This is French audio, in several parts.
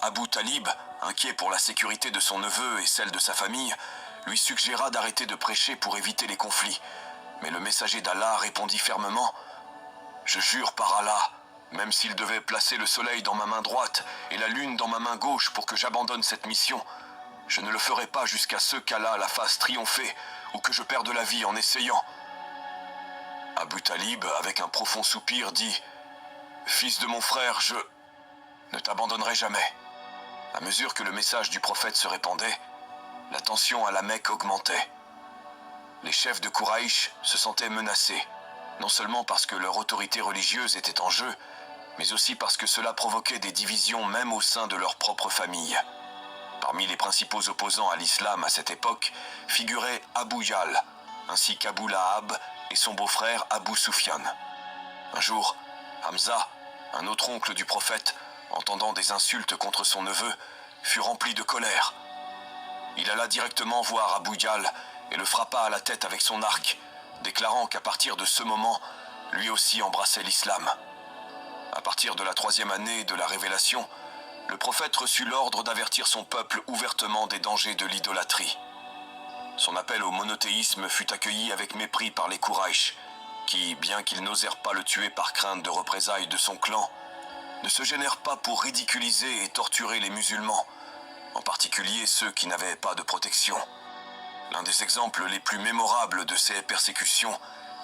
Abu Talib, inquiet pour la sécurité de son neveu et celle de sa famille, lui suggéra d'arrêter de prêcher pour éviter les conflits. Mais le messager d'Allah répondit fermement « Je jure par Allah, même s'il devait placer le soleil dans ma main droite et la lune dans ma main gauche pour que j'abandonne cette mission, je ne le ferai pas jusqu'à ce qu'Allah la fasse triompher ou que je perde la vie en essayant. » Abu Talib, avec un profond soupir, dit « Fils de mon frère, je ne t'abandonnerai jamais. » À mesure que le message du prophète se répandait, la tension à la Mecque augmentait. Les chefs de Quraïch se sentaient menacés, non seulement parce que leur autorité religieuse était en jeu, mais aussi parce que cela provoquait des divisions même au sein de leur propre famille. Parmi les principaux opposants à l'islam à cette époque figuraient Abu Jahl, ainsi qu'Abu Lahab et son beau-frère Abu Sufyan. Un jour, Hamza, un autre oncle du prophète, entendant des insultes contre son neveu, fut rempli de colère. Il alla directement voir Abu Jahl et le frappa à la tête avec son arc, déclarant qu'à partir de ce moment, lui aussi embrassait l'islam. À partir de la 3e année de la révélation, le prophète reçut l'ordre d'avertir son peuple ouvertement des dangers de l'idolâtrie. Son appel au monothéisme fut accueilli avec mépris par les Quraïch, qui, bien qu'ils n'osèrent pas le tuer par crainte de représailles de son clan, ne se gênèrent pas pour ridiculiser et torturer les musulmans, en particulier ceux qui n'avaient pas de protection. L'un des exemples les plus mémorables de ces persécutions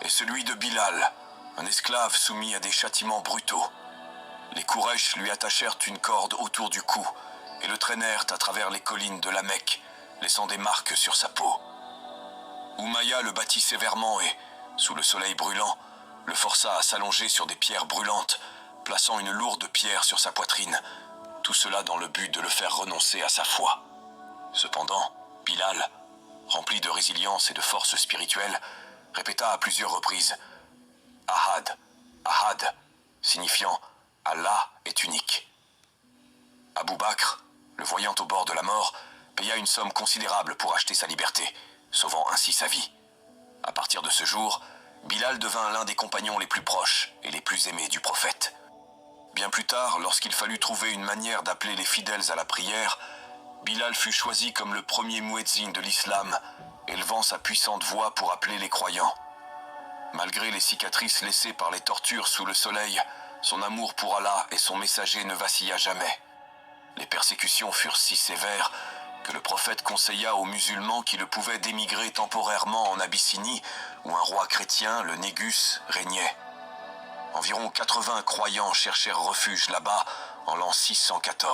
est celui de Bilal, un esclave soumis à des châtiments brutaux. Les Quraïch lui attachèrent une corde autour du cou et le traînèrent à travers les collines de la Mecque, laissant des marques sur sa peau. Umayya le battit sévèrement et, sous le soleil brûlant, le força à s'allonger sur des pierres brûlantes, plaçant une lourde pierre sur sa poitrine, tout cela dans le but de le faire renoncer à sa foi. Cependant, Bilal, rempli de résilience et de force spirituelle, répéta à plusieurs reprises « Ahad, Ahad », signifiant « Allah est unique ». Abou Bakr, le voyant au bord de la mort, paya une somme considérable pour acheter sa liberté, sauvant ainsi sa vie. À partir de ce jour, Bilal devint l'un des compagnons les plus proches et les plus aimés du prophète. Bien plus tard, lorsqu'il fallut trouver une manière d'appeler les fidèles à la prière, Bilal fut choisi comme le premier muezzin de l'islam, élevant sa puissante voix pour appeler les croyants. Malgré les cicatrices laissées par les tortures sous le soleil, son amour pour Allah et son messager ne vacilla jamais. Les persécutions furent si sévères que le prophète conseilla aux musulmans qui le pouvaient d'émigrer temporairement en Abyssinie, où un roi chrétien, le Négus, régnait. Environ 80 croyants cherchèrent refuge là-bas en l'an 614.